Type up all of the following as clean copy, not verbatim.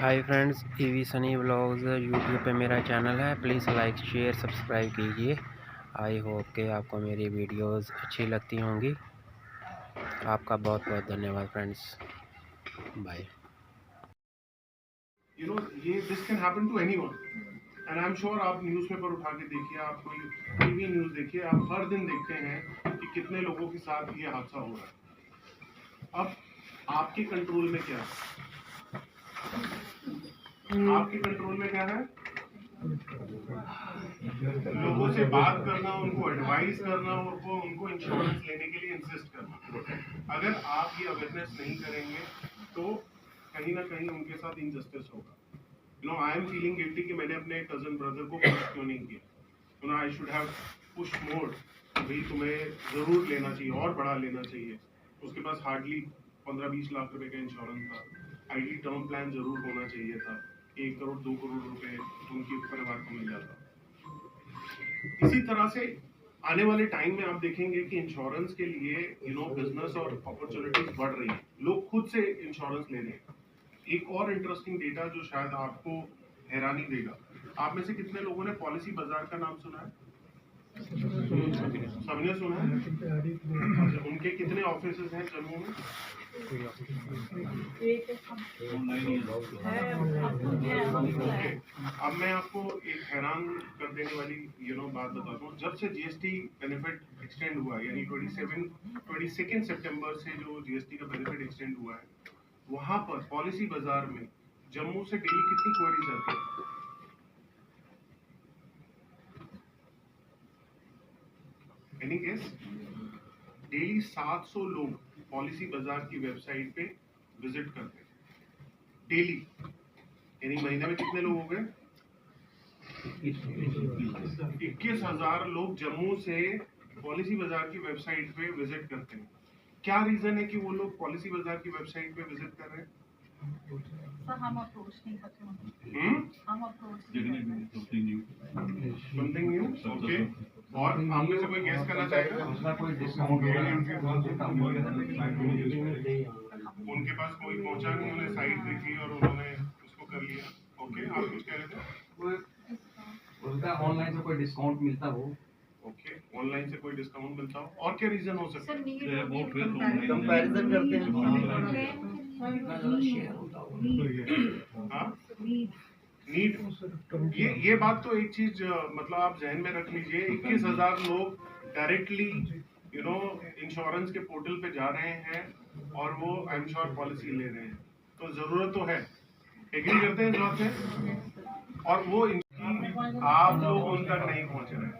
Hi friends, EV Sunny vlogs YouTube पे मेरा channel है। प्लीज़ लाइक शेयर सब्सक्राइब कीजिए। आई होप कि आपको मेरी वीडियोस अच्छी लगती होंगी। आपका बहुत बहुत धन्यवाद फ्रेंड्स। बाय। ये this can happen to anyone and I am sure आप न्यूज़पेपर उठा के देखिए, आप कोई टीवी न्यूज़ देखिए, आप हर दिन देखते हैं कि कितने लोगों के साथ ये हादसा हो रहा है। अब आपके कंट्रोल में क्या है? आपके कंट्रोल में क्या है? लोगों से बात करना, उनको एडवाइस करना, उनको इंश्योरेंस लेने के लिए इंसिस्ट करना। अगर आप ये अवेयरनेस नहीं करेंगे तो कहीं ना कहीं उनके साथ इनजस्टिस होगा। आई एम फीलिंग गिल्टी कि मैंने अपने कजन ब्रदर को पुश क्यों नहीं किया। I should have push more, भाई तुम्हें जरूर लेना चाहिए और बढ़ा लेना चाहिए। उसके पास हार्डली 15-20 लाख रुपए का इंश्योरेंस था। आईडी टर्म प्लान जरूर होना चाहिए था। 1 करोड़ 2 करोड़ रुपए उनके परिवार को मिल जाता। इसी तरह से आने वाले टाइम में आप देखेंगे कि इंश्योरेंस के लिए बिजनेस और अपॉर्चुनिटीज बढ़ रही है। लोग खुद से इंश्योरेंस ले रहे हैं। एक और इंटरेस्टिंग डेटा जो शायद आपको हैरानी देगा, आप में से कितने लोगों ने पॉलिसी बाजार का नाम सुना है? सबने सुना है? अच्छा, उनके कितने ऑफिसेज हैं जम्मू में? अब मैं आपको एक हैरान कर देने वाली बात बताता हूँ। जब से जीएसटी बेनिफिट एक्सटेंड हुआ, यानी 22 सितंबर से जो जीएसटी का बेनिफिट एक्सटेंड हुआ है, वहां पर पॉलिसी बाजार में जम्मू से डेली कितनी क्वेरीज आती है? Any guess? डेली 700 लोग पॉलिसी बाजार की वेबसाइट पे विजिट करते हैं डेली। यानी महीने में कितने लोग हो गए? 21,000 लोग जम्मू से पॉलिसी बाजार की वेबसाइट पे विजिट करते हैं। क्या रीजन है कि वो लोग पॉलिसी बाजार की वेबसाइट पे विजिट कर रहे हैं? हम अप्रोच नहीं करते, हम अप्रोच समथिंग न्यू। ओके, और आप में से कोई गेस करना चाहेगा? उसका कोई डिस्काउंट उनके पास कोई पहुंचा नहीं, उन्हें साइट देखी और उन्होंने उसको कर लिया। ओके, आप कुछ कह रहे थे? उसका ऑनलाइन से कोई डिस्काउंट मिलता हो। ओके, ऑनलाइन से कोई डिस्काउंट मिलता हो। और क्या रीजन हो सकता है? कंपैरिजन करते हैं। नीड। ये बात तो एक चीज मतलब आप जहन में रख लीजिए। 21,000 लोग डायरेक्टली इंश्योरेंस के पोर्टल पे जा रहे हैं और वो आई एम श्योर पॉलिसी ले रहे हैं, तो जरूरत तो है। एग्री करते हैं इस बात से? और वो आप लोग उन तक नहीं पहुंच रहे।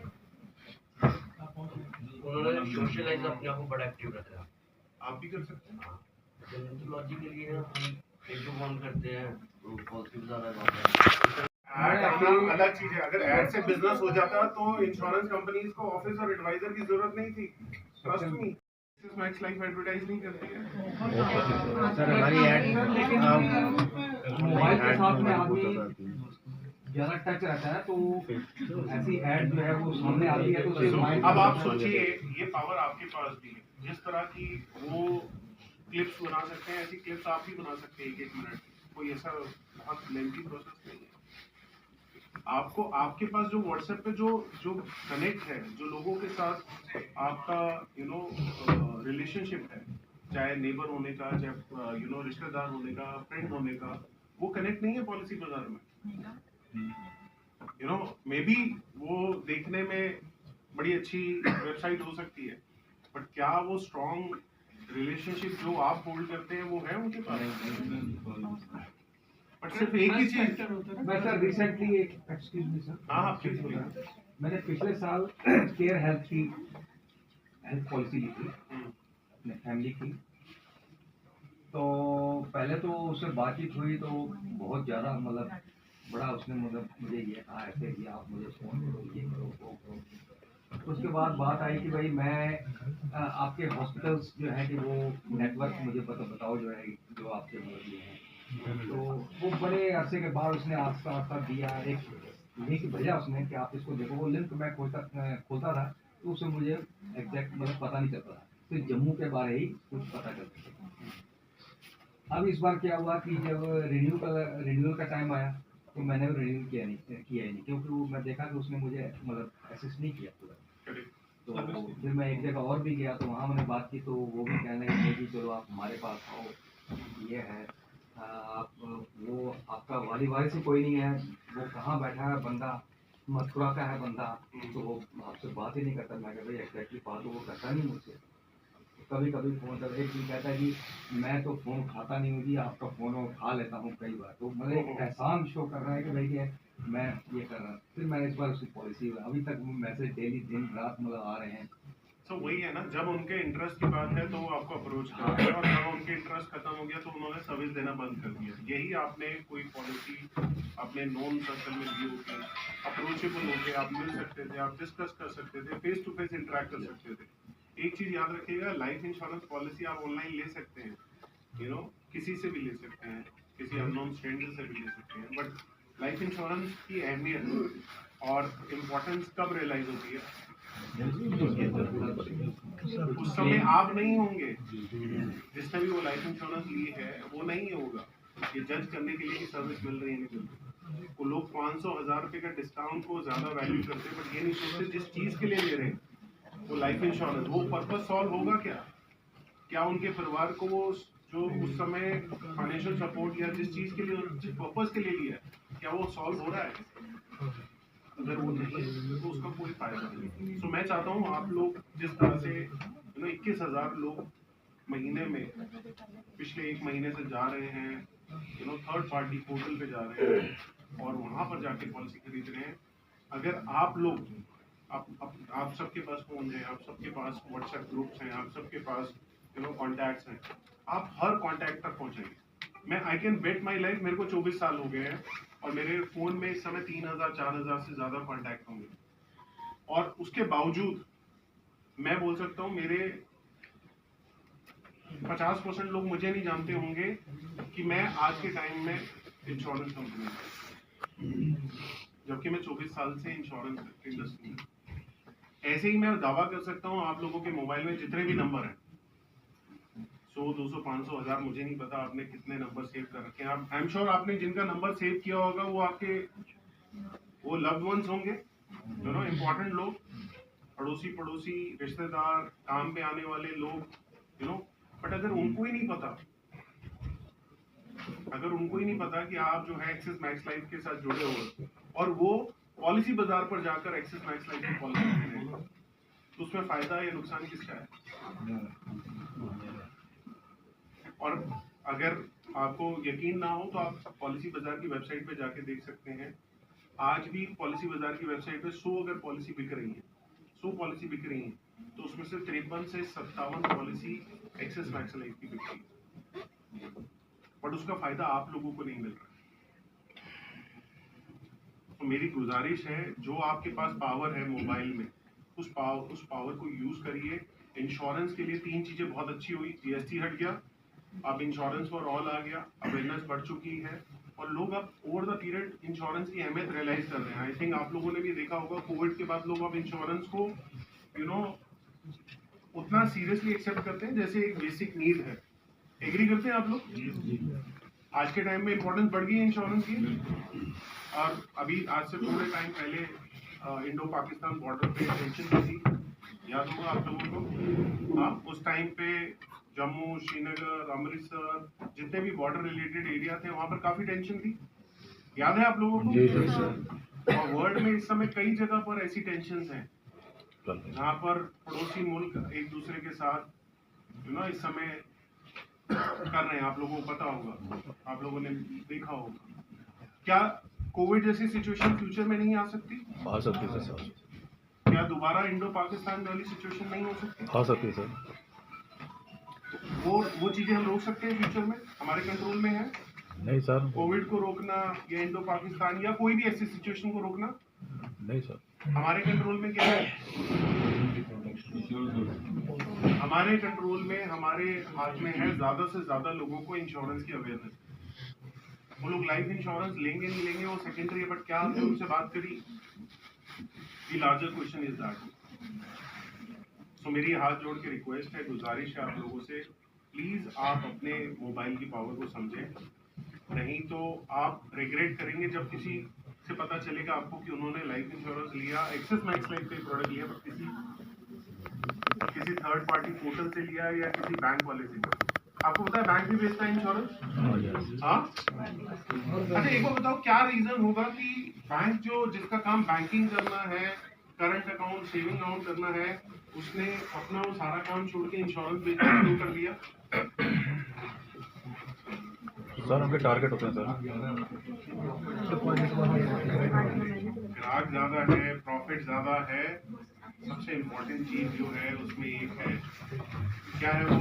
उन्होंने सोशलाइज अपने आप को बड़ा एक्टिव रखा। आप भी कर सकते हैं। डेंटोलॉजी के लिए हम फेसबुक ऑन करते हैं तो पॉजिटिव ज़्यादा ऐड आना अलग चीज है। अगर ऐड से बिजनेस हो जाता तो इंश्योरेंस कंपनीज को ऑफिस और एडवाइजर की जरूरत नहीं थी। Trust me, max life advertise नहीं करती है। सर हमारी ऐड मोबाइल के साथ में आदमी ज्यादा टच रहता है तो ऐसी ऐड जो है वो सामने आती है तो उसे माइंड। अब आप सोचिए, ये पावर आपके पास भी है। जिस तरह की वो क्लिप्स बना सकते हैं, ऐसी क्लिप्स आप भी बना सकते हैं 1-1 मिनट। कोई ऐसा बहुत लेंथी प्रोसेस नहीं है। आपको आपके पास जो व्हाट्सएप पे जो कनेक्ट है, जो लोगों के साथ आपका रिलेशनशिप है, चाहे नेबर होने का, चाहे रिश्तेदार होने का, फ्रेंड होने का, वो कनेक्ट नहीं है पॉलिसी बाजार में। मे बी वो देखने में बड़ी अच्छी वेबसाइट हो सकती है, बट क्या वो स्ट्रॉन्ग रिलेशनशिप जो आप होल्ड करते हैं वो है उनके पास? बट सिर्फ एक ही चीज। मैं सर रिसेंटली एक एक्सक्यूज मी सर, हाँ प्लीज। मैंने पिछले साल केयर हेल्थ पॉलिसी ली थी अपने फैमिली की। तो पहले तो उससे बातचीत हुई तो बहुत ज़्यादा मतलब बड़ा उसने मतलब मुझे ये कहा ऐसे कि आप मुझे फ़ोन करो, ये करो, वो करो। तो उसके बाद बात आई कि भाई मैं आपके हॉस्पिटल्स जो है कि वो नेटवर्क मुझे बताओ जो है जो आपके मतलब ये हैं। तो वो बड़े अरसे के बाद उसने आस्ता दिया, एक लिंक भेजा उसने कि आप इसको देखो। वो लिंक मैं खोलता था तो उससे मुझे एग्जैक्ट मतलब पता नहीं चलता था, तो जम्मू के बारे ही कुछ पता चलता था। अब इस बार क्या हुआ कि जब रिन्यूअल का टाइम आया तो मैंने रिन्यू किया ही नहीं, क्योंकि वो मैं देखा कि उसने मुझे मतलब असिस्ट नहीं किया पूरा। तो फिर मैं एक जगह और भी गया तो वहाँ मैंने बात की, तो वो भी कहने लगे कि चलो आप हमारे पास आओ, ये है आप वो आपका वारी से कोई नहीं है, वो कहाँ बैठा है बंदा, मथुरा का है बंदा, तो वो आपसे बात ही नहीं करता। मैं कहता भाई एग्जैक्टली बात तो वो करता नहीं मुझसे। कभी कभी फ़ोन कर एक दिन कहता है कि मैं तो फ़ोन उठाता नहीं हूँ जी, आपका फ़ोन उठा लेता हूँ कई बार। तो मतलब एक एहसान शो कर रहा है कि भाई ये मैं ये कर रहा हूँ। फिर मैंने इस बार उसकी पॉलिसी अभी तक वो मैसेज डेली दिन रात मतलब आ रहे हैं। तो वही है ना, जब उनके इंटरेस्ट की बात है तो वो आपको अप्रोच करते हैं, और जब उनके इंटरेस्ट खत्म हो गया तो उन्होंने सर्विस देना बंद कर दिया। यही आपने कोई पॉलिसी अपने नॉन सर्कल में दी होती, अप्रोचेबल होके आप मिल सकते थे, आप डिस्कस कर सकते थे, फेस टू फेस इंटरेक्ट कर सकते थे। एक चीज याद रखिएगा, लाइफ इंश्योरेंस पॉलिसी आप ऑनलाइन ले सकते हैं, किसी से भी ले सकते हैं, किसी अननोन स्ट्रेंजर से भी ले सकते हैं, बट लाइफ इंश्योरेंस की अहमियत और इम्पोर्टेंस कब रियलाइज होती है? उस समय आप नहीं होंगे, जिसने भी वो लाइफ इंश्योरेंस ली है वो नहीं होगा ये जज करने के लिए कि सर्विस मिल रही है नहीं मिल रही। वो लोग 500-1000 रुपए का डिस्काउंट को ज्यादा वैल्यू करते हैं, बट ये नहीं सोचते जिस चीज के लिए ले रहे हैं वो लाइफ इंश्योरेंस, वो पर्पस सॉल्व होगा क्या उनके परिवार को वो जो उस समय फाइनेंशियल सपोर्ट या जिस चीज के लिए जिस पर्पस के लिए लिया है क्या वो सॉल्व हो रहा है? अगर वो नहीं तो उसका कोई फायदा नहीं। तो मैं चाहता हूँ आप लोग जिस तरह से 21,000 लोग महीने में पिछले 1 महीने से जा रहे हैं, थर्ड पार्टी पोर्टल पे जा रहे हैं और वहां पर जाके पॉलिसी खरीद रहे हैं। अगर आप लोग आप सबके पास फोन है, आप सबके पास व्हाट्सएप ग्रुप्स हैं, आप सबके पास कॉन्टैक्ट्स हैं, आप हर कॉन्टैक्ट तक पहुंचेंगे। मैं I can bet my life, मेरे को 24 साल हो गए हैं और मेरे फोन में इस समय 3,000-4,000 से ज्यादा कॉन्टैक्ट होंगे, और उसके बावजूद मैं बोल सकता हूँ मेरे 50% लोग मुझे नहीं जानते होंगे कि मैं आज के टाइम में इंश्योरेंस कंपनी में, जबकि मैं 24 साल से इंश्योरेंस इंडस्ट्री में। ऐसे ही मैं दावा कर सकता हूँ आप लोगों के मोबाइल में जितने भी नंबर हैं, 100, 200, 500, 1000, मुझे नहीं पता आपने कितने नंबर सेव कर रखे हैं। आई एम श्योर आपने जिनका नंबर सेव किया होगा वो आपके वो लव्ड वंस होंगे, इम्पोर्टेंट लोग, पड़ोसी रिश्तेदार, काम पे आने वाले लोग, बट अगर उनको ही नहीं पता कि आप जो है एक्सिस मैक्स लाइफ के साथ जुड़े हुए और वो पॉलिसी बाजार पर जाकर एक्सिस मैक्स लाइफ की पॉलिसी ले रहे हैं, तो उसमें फायदा या नुकसान किसका है? और अगर आपको यकीन ना हो तो आप पॉलिसी बाजार की वेबसाइट पे जाके देख सकते हैं। आज भी पॉलिसी बाजार की वेबसाइट पे 100 अगर पॉलिसी बिक रही है, 100 पॉलिसी बिक रही है, तो उसमें से 53 से 57 पॉलिसी एक्सिस मैक्स लाइफ की बिक रही है, बट उसका फायदा आप लोगों को नहीं मिल रहा। तो मेरी गुजारिश है, जो आपके पास पावर है मोबाइल में, उस पावर को यूज करिए। इंश्योरेंस के लिए 3 चीजें बहुत अच्छी हुई, जीएसटी हट गया, अब इंश्योरेंस फॉर ऑल आ गया, अवेयरनेस बढ़ चुकी है और लोग अब ओवर द पीरियड इंश्योरेंस की अहमियत रियलाइज कर रहे हैं। आई थिंक आप लोगों ने भी देखा होगा, कोविड के बाद लोग अब इंश्योरेंस को उतना सीरियसली एक्सेप्ट करते हैं जैसे एक बेसिक नीड है। एग्री करते हैं आप लोग? आज के टाइम में इंपॉर्टेंस बढ़ गई है इंश्योरेंस की। और अभी आज से थोड़े टाइम पहले इंडो पाकिस्तान बॉर्डर पे टेंशन थी, याद होगा आप लोगों को। हाँ, उस टाइम पे जम्मू, श्रीनगर, अमृतसर, जितने भी बॉर्डर रिलेटेड एरिया थे वहां पर काफी टेंशन थी, याद है आप लोगों को? जी सर। और वर्ल्ड में इस समय कई जगह पर ऐसी टेंशन्स हैं जहाँ पर पड़ोसी मुल्क एक दूसरे के साथ इस समय कर रहे हैं। आप लोगों को पता होगा, आप लोगों ने देखा होगा। क्या कोविड जैसी सिचुएशन फ्यूचर में नहीं आ सकती? आ सकती है सर। क्या दोबारा इंडो पाकिस्तान वाली सिचुएशन नहीं हो सकती? आ सकती है सर। वो चीजें हम रोक सकते हैं फ्यूचर में, हमारे कंट्रोल में है? नहीं सर। कोविड को रोकना या इंडो पाकिस्तान या कोई भी ऐसी सिचुएशन को रोकना नहीं सर, हमारे कंट्रोल में क्या है? हमारे कंट्रोल में, हमारे हाथ में है ज्यादा से ज्यादा लोगों को इंश्योरेंस की अवेयरनेस। वो लोग लाइफ इंश्योरेंस लेंगे नहीं लेंगे वो सेकेंडरी है, बट क्या हमने उनसे बात करी? The larger question is that. So मेरी हाथ जोड़ के रिक्वेस्ट है, गुजारिश है आप लोगों से, प्लीज आप अपने मोबाइल की पावर को समझें, नहीं तो आप रिग्रेट करेंगे जब किसी से पता चलेगा आपको कि उन्होंने लाइफ इंश्योरेंस लिया, एक्सिस मैक्स लाइफ का प्रोडक्ट लिया, पर किसी थर्ड पार्टी पोर्टल से लिया या किसी बैंक वाले से लिया। आपको पता है बैंक भी बेचता है इंश्योरेंस? हाँ। अच्छा एक बार बताओ, क्या रीजन होगा कि बैंक जो जिसका काम बैंकिंग करना है, करंट अकाउंट सेविंग अकाउंट करना है, उसने अपना वो सारा काम छोड़ के इंश्योरेंस बेचना शुरू कर दिया? सर उनके टारगेट होते हैं सर। ग्राहक ज्यादा है, प्रॉफिट ज्यादा है, सबसे इम्पोर्टेंट चीज जो है उसमें एक है, क्या है वो,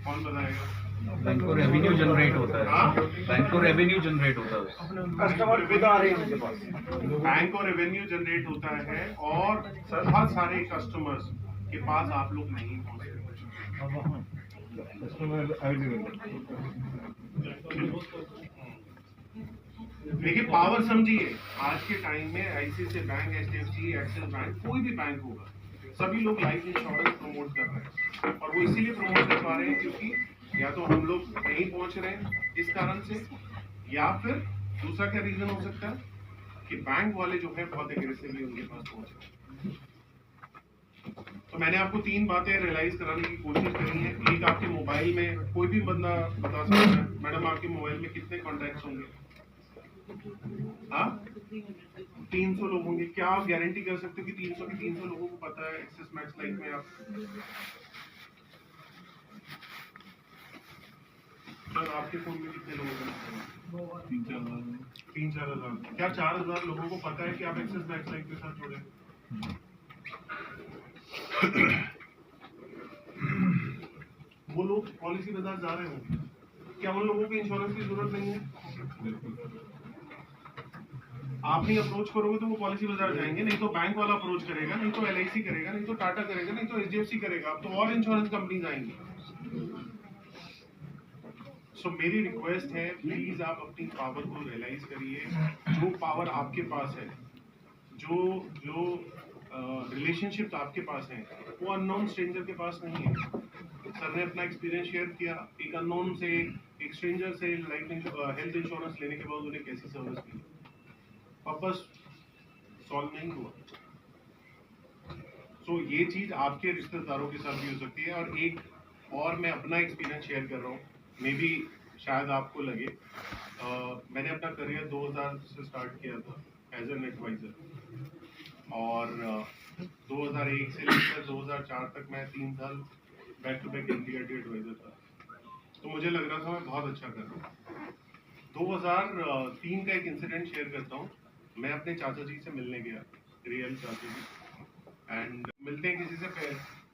कौन बताएगा? बैंक को रेवेन्यू जनरेट होता है। हाँ? बैंक को रेवेन्यू जनरेट होता है। कस्टमर खुद आ रहे हैं उनके पास, बैंक को रेवेन्यू जनरेट होता है और बहुत सारे कस्टमर्स के पास आप लोग नहीं पहुंचते। देखिए पावर समझिए, आज के टाइम में ICICI bank, HDFC, axis bank, कोई भी बैंक होगा, सभी लोग लाइफ इंश्योरेंस प्रमोट कर रहे हैं और वो इसीलिए प्रमोट कर पा रहे हैं क्योंकि या तो हम लोग नहीं पहुंच रहे हैं इस कारण से, या फिर दूसरा क्या रीजन हो सकता है कि बैंक वाले जो है बहुत एग्रेसिवली उनके पास पहुंच रहे हैं। तो मैंने आपको 3 बातें रियलाइज कराने की कोशिश करी है। एक, आपके मोबाइल में कोई भी बंदा बता सकता है, मैडम आपके मोबाइल में कितने कॉन्टैक्ट्स होंगे? हाँ, 300 लोग होंगे। क्या आप गारंटी कर सकते हो कि 300 के 300 लोगों को पता है एक्सिस मैक्स लाइफ में आप? सर आपके फोन में कितने लोगों को? 3-4 हजार। क्या 4,000 लोगों को पता है कि आप एक्सिस मैक्स लाइफ के साथ जुड़े? वो लोग पॉलिसी बाजार जा रहे होंगे, क्या उन लोगों को इंश्योरेंस की जरूरत नहीं है? आप नहीं अप्रोच करोगे तो वो पॉलिसी बाजार जाएंगे, नहीं तो बैंक वाला अप्रोच करेगा, नहीं तो एलआईसी करेगा, नहीं तो टाटा करेगा, नहीं तो एचडीएफसी करेगा, अब तो और इंश्योरेंस कंपनीज आएंगी। सो मेरी रिक्वेस्ट है, प्लीज आप अपनी पावर को रियलाइज करिए। जो पावर आपके पास है, जो रिलेशनशिप आपके पास है, वो अननोन स्ट्रेंजर के पास नहीं है। सर ने अपना एक्सपीरियंस शेयर किया, एक अननोन से, एक स्ट्रेंजर से हेल्थ इंश्योरेंस लेने के बाद उन्हें कैसी सर्विस मिली, वापस सॉल्व नहीं हुआ। सो ये चीज आपके रिश्तेदारों के साथ भी हो सकती है। और एक और मैं अपना एक्सपीरियंस शेयर कर रहा हूँ, मे बी शायद आपको लगे, मैंने अपना करियर 2000 से स्टार्ट किया था एज एन एडवाइजर और 2001 से लेकर 2004 तक मैं 3 साल बैक टू बैक एनटीआरटी एडवाइजर था। तो मुझे लग रहा था मैं बहुत अच्छा कर रहा हूँ। 2003 का एक इंसिडेंट शेयर करता हूँ। मैं अपने चाचा जी से मिलने गया, रियल चाचा जी, एंड मिलते हैं किसी से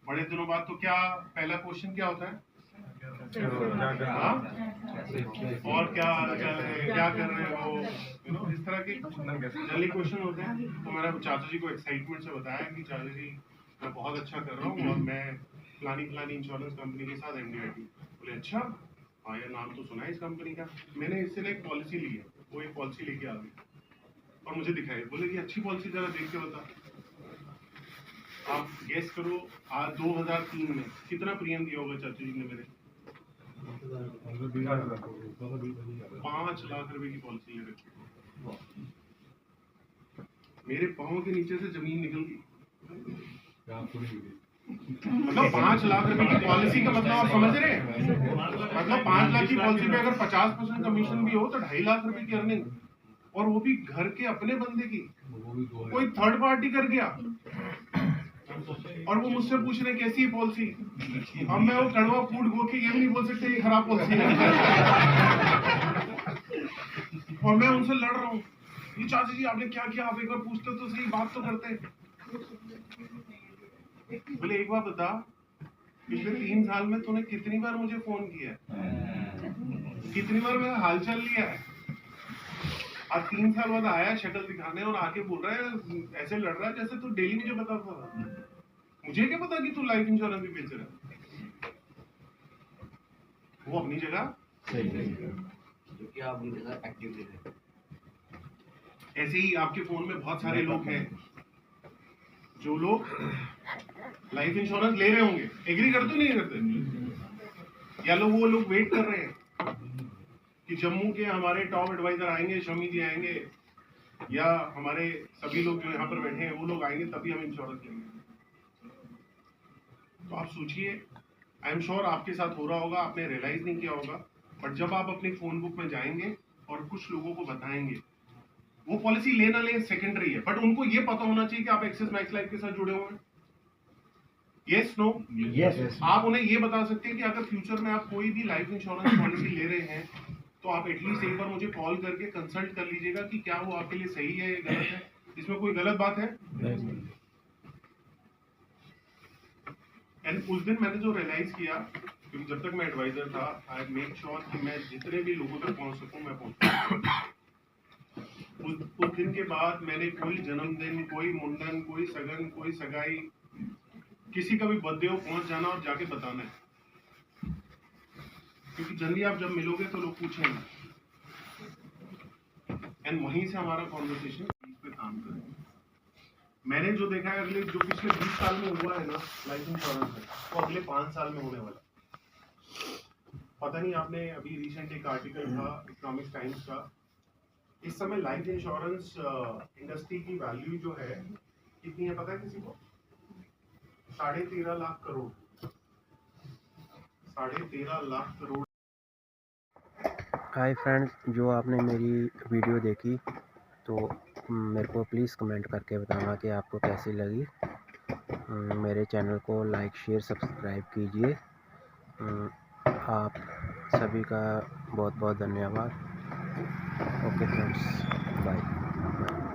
बड़े दिनों बाद, तो क्या पहला क्वेश्चन क्या होता है? और क्या कर रहे हो, यू नो, इस तरह के जनरली क्वेश्चन होते हैं। तो मैंने चाचा जी को एक्साइटमेंट से बताया कि चाचा जी मैं बहुत अच्छा कर रहा हूँ और मैं फलानी इंश्योरेंस कंपनी के साथ एमडीआईटी। बोले अच्छा, हाँ यार नाम तो सुना है इस कंपनी का, मैंने इससे ना एक पॉलिसी ली है। वो एक पॉलिसी लेके आ गई और मुझे दिखाई, बोले कि अच्छी पॉलिसी जरा देख के बता। आप गेस करो, आज 2003 में कितना प्रीमियम दिया होगा चाचा जी ने मेरे? 5 लाख रुपए की पॉलिसी ले रखी। मेरे पाँव के नीचे से जमीन निकल गई। मतलब 5 लाख रुपए की पॉलिसी का मतलब आप समझ रहे हैं? मतलब 5 लाख की पॉलिसी पे अगर 50% कमीशन भी हो तो 2.5 लाख रुपए की अर्निंग, और वो भी घर के अपने बंदे की, कोई थर्ड पार्टी कर गया। और वो मुझसे पूछ रहे कैसी है पॉलिसी। अब मैं वो कड़वा फूड गो के ये भी नहीं बोल सकते ये खराब पॉलिसी है। और मैं उनसे लड़ रहा हूँ, ये चाचा जी आपने क्या किया, आप एक बार पूछते तो सही, बात तो करते। बोले एक बार बता, पिछले 3 साल में तूने कितनी बार मुझे फोन किया है, कितनी बार मेरा हालचाल लिया है, और 3 साल बाद आया शक्ल दिखाने और आके बोल रहा है, ऐसे लड़ रहा है जैसे तू डेली मुझे बताता था। मुझे क्या पता कि तू लाइफ इंश्योरेंस भी बेच रहा है। वो अपनी जगह जो कि आप उनके साथ एक्टिव थे। ऐसे ही आपके फोन में बहुत सारे लोग हैं जो लोग लाइफ इंश्योरेंस ले रहे होंगे, एग्री करते नहीं करते? या वो लोग वेट कर रहे हैं कि जम्मू के हमारे टॉप एडवाइजर आएंगे, शमी जी आएंगे, या हमारे सभी लोग जो यहाँ पर बैठे हैं वो लोग आएंगे तभी हम इंश्योरेंस लेंगे। तो आप सोचिए, आई एम श्योर आपके साथ हो रहा होगा, आपने रियलाइज नहीं किया होगा, बट जब आप अपनी फोन बुक में जाएंगे और कुछ लोगों को बताएंगे, वो पॉलिसी लेना ले सेकेंडरी है, बट उनको ये पता होना चाहिए कि आप एक्सिस मैक्स लाइफ के साथ जुड़े हुए हैं। यस नो यस आप उन्हें ये बता सकते हैं कि अगर फ्यूचर में आप कोई भी लाइफ इंश्योरेंस पॉलिसी ले रहे हैं तो आप एटलीस्ट एक बार मुझे कॉल करके कंसल्ट कर लीजिएगा कि क्या वो आपके लिए सही है या गलत है, इसमें कोई गलत बात है। एंड उस दिन मैंने जो रियलाइज किया, क्योंकि जब तक मैं एडवाइजर था, आई मेक श्योर कि मैं जितने भी लोगों तक पहुंच सकूं मैं पहुंचूं। उस दिन के बाद मैंने कोई जन्मदिन, कोई मुंडन, कोई सगन, कोई सगाई, किसी का भी बर्थडे हो पहुंच जाना और जाके बताना है, क्योंकि जल्दी आप जब मिलोगे तो लोग पूछेंगे एंड वहीं से हमारा कॉन्वर्सेशन पे काम करेंगे। मैंने जो देखा है, अगले जो पिछले 20 साल में हुआ है ना लाइफ इंश्योरेंस में, वो अगले 5 साल में होने वाला। पता नहीं, आपने अभी रिसेंट एक आर्टिकल था इकोनॉमिक्स टाइम्स का, इस समय लाइफ इंश्योरेंस इंडस्ट्री की वैल्यू जो है कितनी है पता है किसी को? 13.5 लाख करोड़। 13.5 लाख करोड़। हाय फ्रेंड्स, जो आपने मेरी वीडियो देखी तो मेरे को प्लीज़ कमेंट करके बताना कि आपको कैसी लगी। मेरे चैनल को लाइक शेयर सब्सक्राइब कीजिए। आप सभी का बहुत बहुत धन्यवाद। Okay friends, bye.